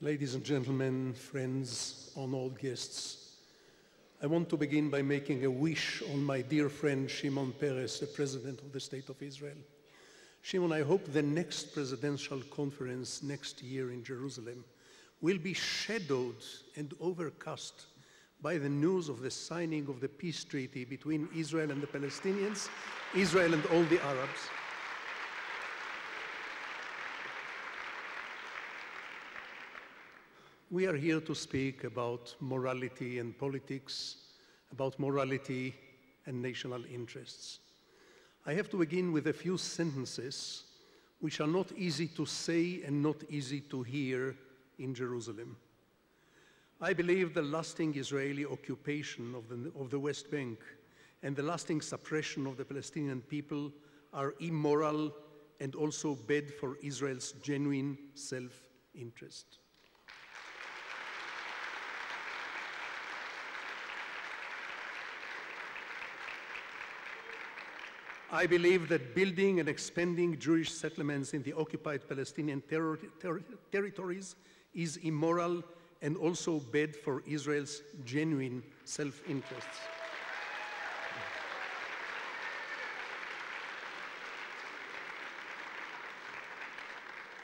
Ladies and gentlemen, friends, honored guests, I want to begin by making a wish on my dear friend Shimon Peres, the President of the State of Israel. Shimon, I hope the next presidential conference next year in Jerusalem will be shadowed and overcast by the news of the signing of the peace treaty between Israel and the Palestinians, Israel and all the Arabs. We are here to speak about morality and politics, about morality and national interests. I have to begin with a few sentences which are not easy to say and not easy to hear in Jerusalem. I believe the lasting Israeli occupation of the West Bank and the lasting suppression of the Palestinian people are immoral and also bad for Israel's genuine self-interest. I believe that building and expanding Jewish settlements in the occupied Palestinian territories is immoral and also bad for Israel's genuine self-interests.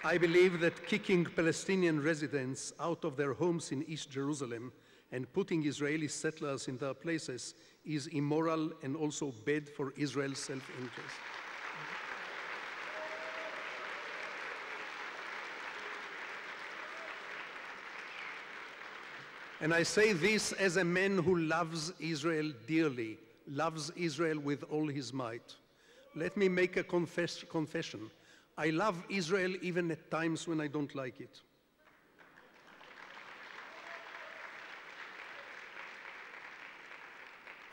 I believe that kicking Palestinian residents out of their homes in East Jerusalem and putting Israeli settlers in their places is immoral and also bad for Israel's self-interest. And I say this as a man who loves Israel dearly, loves Israel with all his might. Let me make a confession. I love Israel even at times when I don't like it.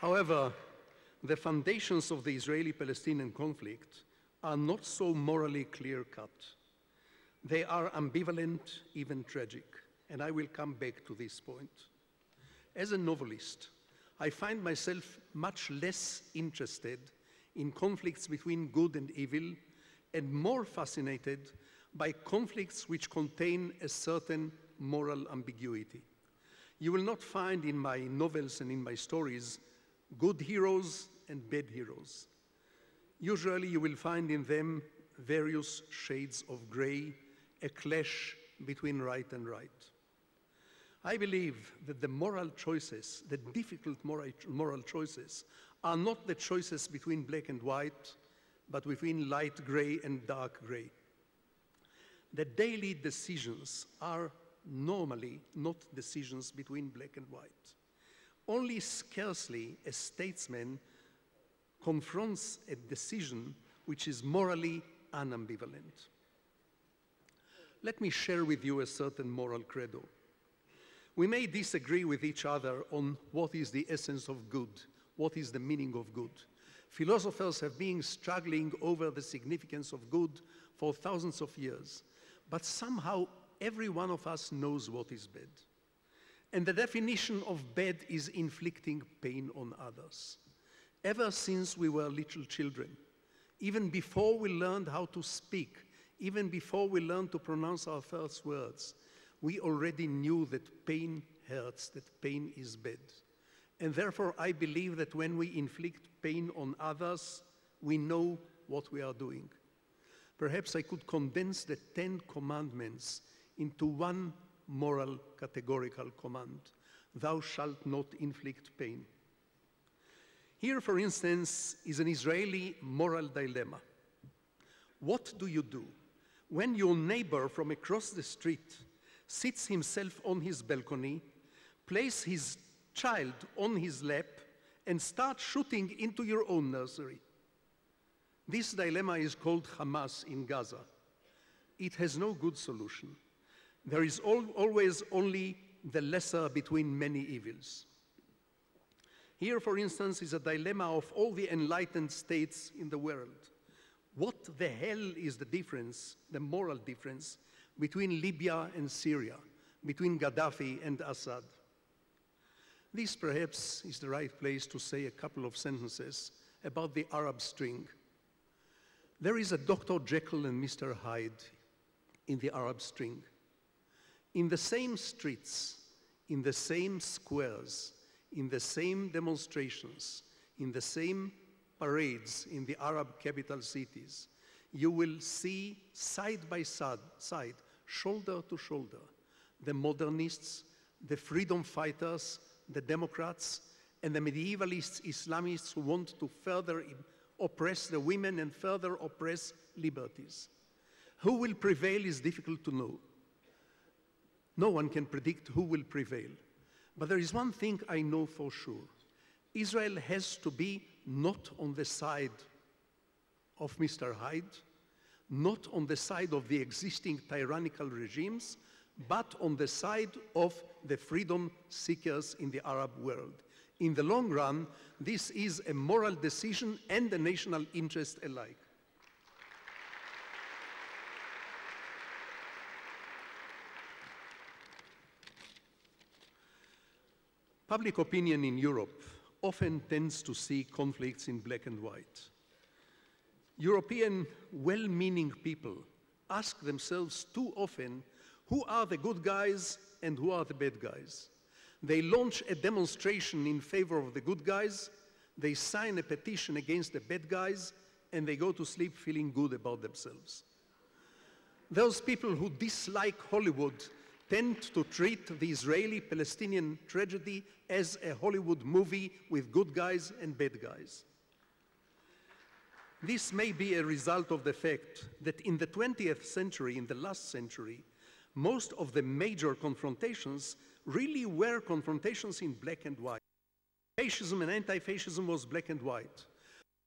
However, the foundations of the Israeli-Palestinian conflict are not so morally clear-cut. They are ambivalent, even tragic, and I will come back to this point. As a novelist, I find myself much less interested in conflicts between good and evil and more fascinated by conflicts which contain a certain moral ambiguity. You will not find in my novels and in my stories good heroes and bad heroes. Usually you will find in them various shades of gray, a clash between right and right. I believe that the moral choices, the difficult moral choices, are not the choices between black and white, but between light gray and dark gray. The daily decisions are normally not decisions between black and white. Only scarcely a statesman confronts a decision which is morally unambivalent. Let me share with you a certain moral credo. We may disagree with each other on what is the essence of good, what is the meaning of good. Philosophers have been struggling over the significance of good for thousands of years, but somehow every one of us knows what is bad. And the definition of bad is inflicting pain on others. Ever since we were little children, even before we learned how to speak, even before we learned to pronounce our first words, we already knew that pain hurts, that pain is bad. And therefore, I believe that when we inflict pain on others, we know what we are doing. Perhaps I could condense the 10 commandments into one moral categorical command: thou shalt not inflict pain. Here, for instance, is an Israeli moral dilemma. What do you do when your neighbor from across the street sits himself on his balcony, places his child on his lap, and starts shooting into your own nursery? This dilemma is called Hamas in Gaza. It has no good solution. There is always only the lesser between many evils. Here, for instance, is a dilemma of all the enlightened states in the world. What the hell is the difference, the moral difference, between Libya and Syria, between Gaddafi and Assad? This perhaps is the right place to say a couple of sentences about the Arab Spring. There is a Dr. Jekyll and Mr. Hyde in the Arab Spring. in the same streets, in the same squares, in the same demonstrations, in the same parades in the Arab capital cities, you will see side by side, shoulder to shoulder, the modernists, the freedom fighters, the Democrats, and the medievalists, Islamists who want to further oppress the women and further oppress liberties. Who will prevail is difficult to know. No one can predict who will prevail. But there is one thing I know for sure. Israel has to be not on the side of Mr. Hyde, not on the side of the existing tyrannical regimes, but on the side of the freedom seekers in the Arab world. In the long run, this is a moral decision and a national interest alike. Public opinion in Europe often tends to see conflicts in black and white. European well-meaning people ask themselves too often, who are the good guys and who are the bad guys? They launch a demonstration in favor of the good guys, they sign a petition against the bad guys, and they go to sleep feeling good about themselves. Those people who dislike Hollywood tend to treat the Israeli-Palestinian tragedy as a Hollywood movie with good guys and bad guys. This may be a result of the fact that in the 20th century, in the last century, most of the major confrontations really were confrontations in black and white. Fascism and anti-fascism was black and white.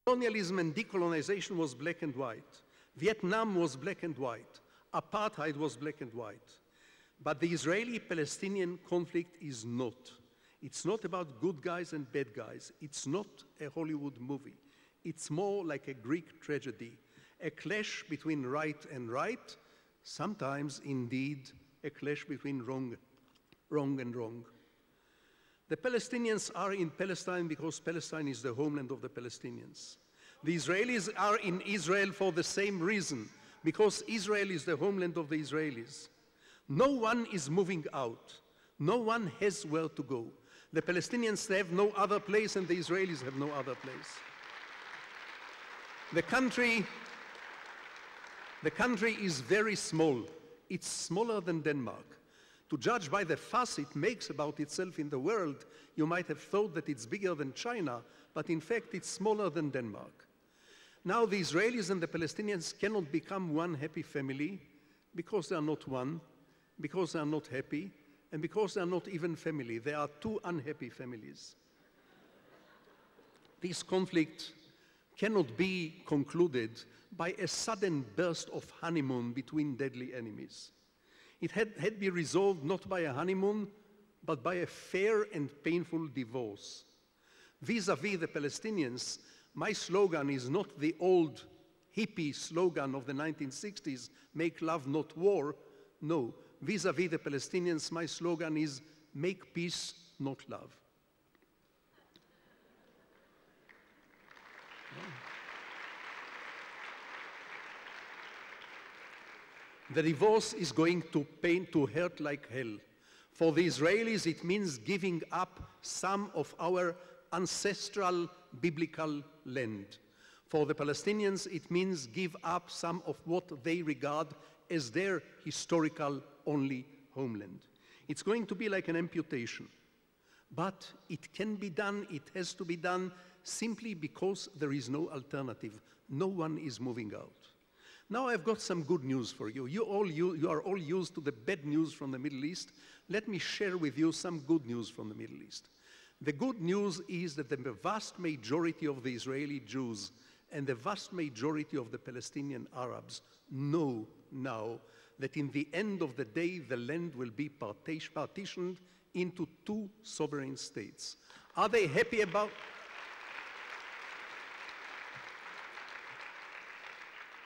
Colonialism and decolonization was black and white. Vietnam was black and white. Apartheid was black and white. But the Israeli-Palestinian conflict is not. It's not about good guys and bad guys. It's not a Hollywood movie. It's more like a Greek tragedy, a clash between right and right, sometimes indeed a clash between wrong and wrong. The Palestinians are in Palestine because Palestine is the homeland of the Palestinians. The Israelis are in Israel for the same reason, because Israel is the homeland of the Israelis. No one is moving out. No one has where to go. The Palestinians have no other place and the Israelis have no other place. The country is very small. It's smaller than Denmark. To judge by the fuss it makes about itself in the world, you might have thought that it's bigger than China, but in fact it's smaller than Denmark. Now the Israelis and the Palestinians cannot become one happy family because they are not one, because they are not happy, and because they are not even family. They are two unhappy families. This conflict cannot be concluded by a sudden burst of honeymoon between deadly enemies. It had to be resolved not by a honeymoon, but by a fair and painful divorce. Vis-à-vis the Palestinians, my slogan is not the old hippie slogan of the 1960s, make love, not war. No, vis-à-vis the Palestinians, my slogan is make peace, not love. The divorce is going to hurt like hell. For the Israelis, it means giving up some of our ancestral biblical land. For the Palestinians, it means give up some of what they regard as their historical only homeland. It's going to be like an amputation. But it can be done, it has to be done simply because there is no alternative. No one is moving out. Now I've got some good news for you. You are all used to the bad news from the Middle East. Let me share with you some good news from the Middle East. The good news is that the vast majority of the Israeli Jews and the vast majority of the Palestinian Arabs know now that in the end of the day, the land will be partitioned into two sovereign states. Are they happy about...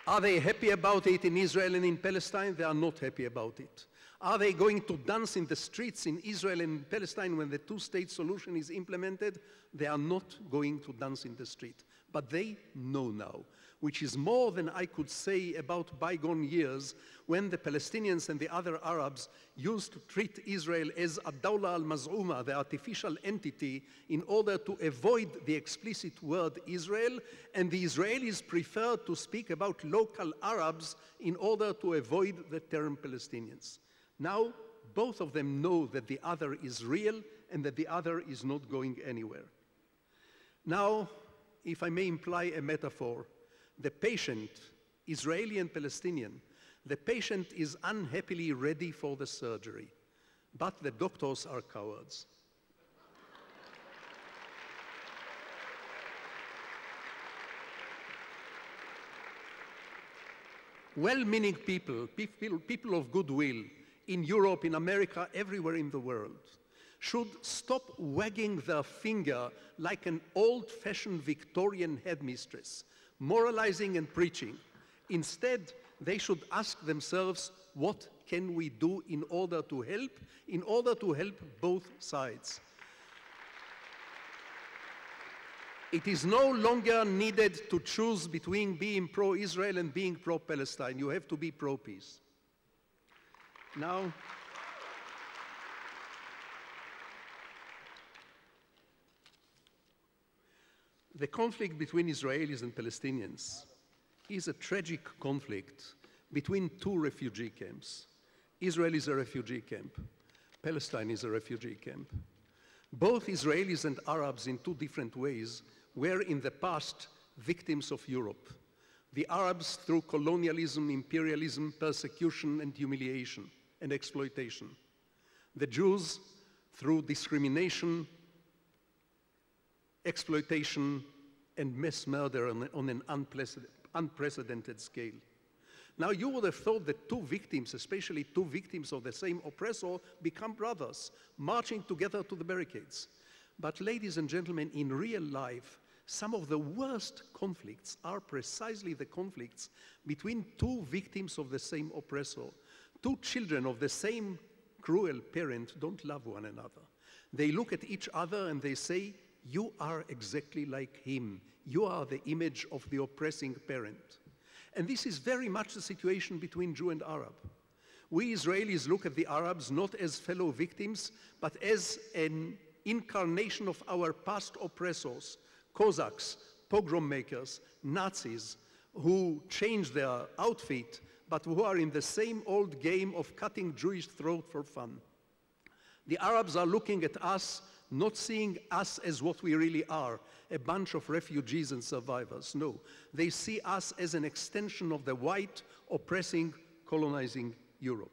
Are they happy about it in Israel and in Palestine? They are not happy about it. Are they going to dance in the streets in Israel and Palestine when the two-state solution is implemented? They are not going to dance in the street. But they know now. which is more than I could say about bygone years when the Palestinians and the other Arabs used to treat Israel as a Dawla al-Maz'uma, the artificial entity, in order to avoid the explicit word Israel, and the Israelis preferred to speak about local Arabs in order to avoid the term Palestinians. Now, both of them know that the other is real and that the other is not going anywhere. Now, if I may imply a metaphor, the patient, Israeli and Palestinian, the patient is unhappily ready for the surgery, but the doctors are cowards. Well-meaning people, people of goodwill, in Europe, in America, everywhere in the world, should stop wagging their finger like an old-fashioned Victorian headmistress, moralizing and preaching. Instead, they should ask themselves, what can we do in order to help both sides? It is no longer needed to choose between being pro-Israel and being pro-Palestine. You have to be pro-peace. Now, the conflict between Israelis and Palestinians is a tragic conflict between two refugee camps. Israel is a refugee camp. Palestine is a refugee camp. Both Israelis and Arabs, in two different ways, were in the past victims of Europe. The Arabs through colonialism, imperialism, persecution, and humiliation and exploitation. The Jews through discrimination, exploitation, and mass murder on an unprecedented scale. Now, you would have thought that two victims, especially two victims of the same oppressor, become brothers, marching together to the barricades. But ladies and gentlemen, in real life, some of the worst conflicts are precisely the conflicts between two victims of the same oppressor. Two children of the same cruel parent don't love one another. They look at each other and they say, you are exactly like him. You are the image of the oppressing parent. And this is very much the situation between Jew and Arab. We Israelis look at the Arabs not as fellow victims, but as an incarnation of our past oppressors, Cossacks, pogrom makers, Nazis, who changed their outfit, but who are in the same old game of cutting Jewish throat for fun. The Arabs are looking at us, not seeing us as what we really are, a bunch of refugees and survivors. No, they see us as an extension of the white, oppressing, colonizing Europe.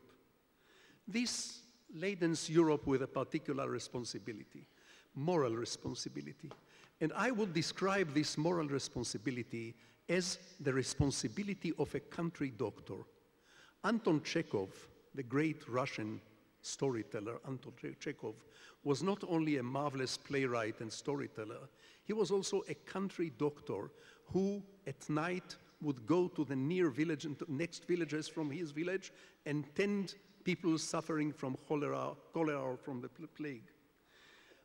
This ladens Europe with a particular responsibility, moral responsibility. And I would describe this moral responsibility as the responsibility of a country doctor. Anton Chekhov, the great Russian storyteller, Anton Chekhov, was not only a marvelous playwright and storyteller, he was also a country doctor who at night would go to the near village and next villages from his village and tend people suffering from cholera or from the plague.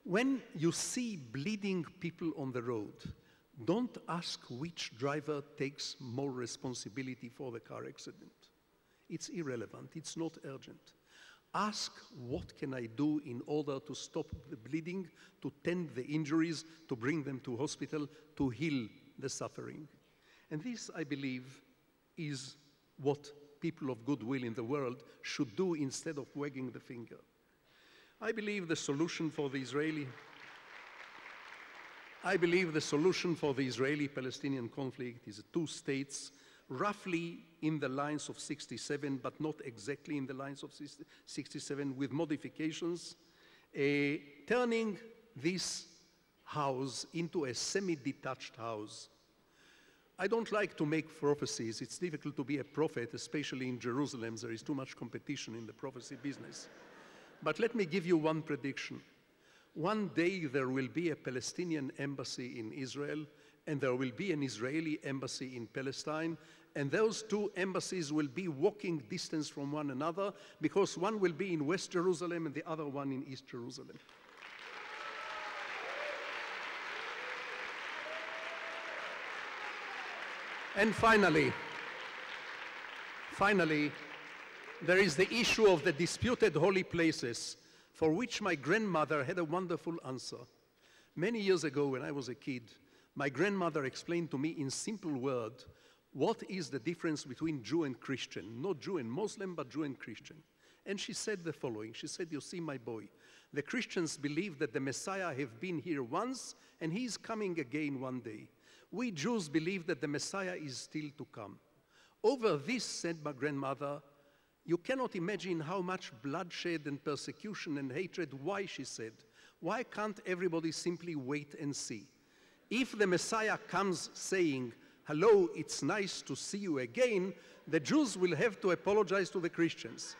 When you see bleeding people on the road, don't ask which driver takes more responsibility for the car accident. It's irrelevant, it's not urgent. Ask, what can I do in order to stop the bleeding, to tend the injuries, to bring them to hospital, to heal the suffering? And this, I believe, is what people of goodwill in the world should do instead of wagging the finger. I believe the solution for the Israeli-Palestinian conflict is two states, roughly in the lines of 67, but not exactly in the lines of 67, with modifications, turning this house into a semi-detached house. I don't like to make prophecies. It's difficult to be a prophet, especially in Jerusalem. There is too much competition in the prophecy business. But let me give you one prediction. One day there will be a Palestinian embassy in Israel, and there will be an Israeli embassy in Palestine, and those two embassies will be walking distance from one another, because one will be in West Jerusalem and the other one in East Jerusalem. And finally, there is the issue of the disputed holy places, for which my grandmother had a wonderful answer. Many years ago, when I was a kid, my grandmother explained to me in simple words what is the difference between Jew and Christian. Not Jew and Muslim, but Jew and Christian. And she said the following. She said, you see, my boy, the Christians believe that the Messiah have been here once and he is coming again one day. We Jews believe that the Messiah is still to come. Over this, said my grandmother, you cannot imagine how much bloodshed and persecution and hatred. Why, she said, why can't everybody simply wait and see? If the Messiah comes saying, hello, it's nice to see you again, the Jews will have to apologize to the Christians.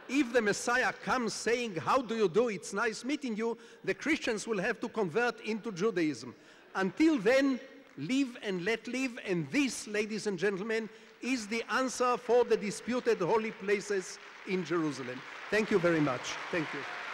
If the Messiah comes saying, how do you do, it's nice meeting you, the Christians will have to convert into Judaism. Until then, live and let live, and this, ladies and gentlemen, is the answer for the disputed holy places in Jerusalem. Thank you very much. Thank you.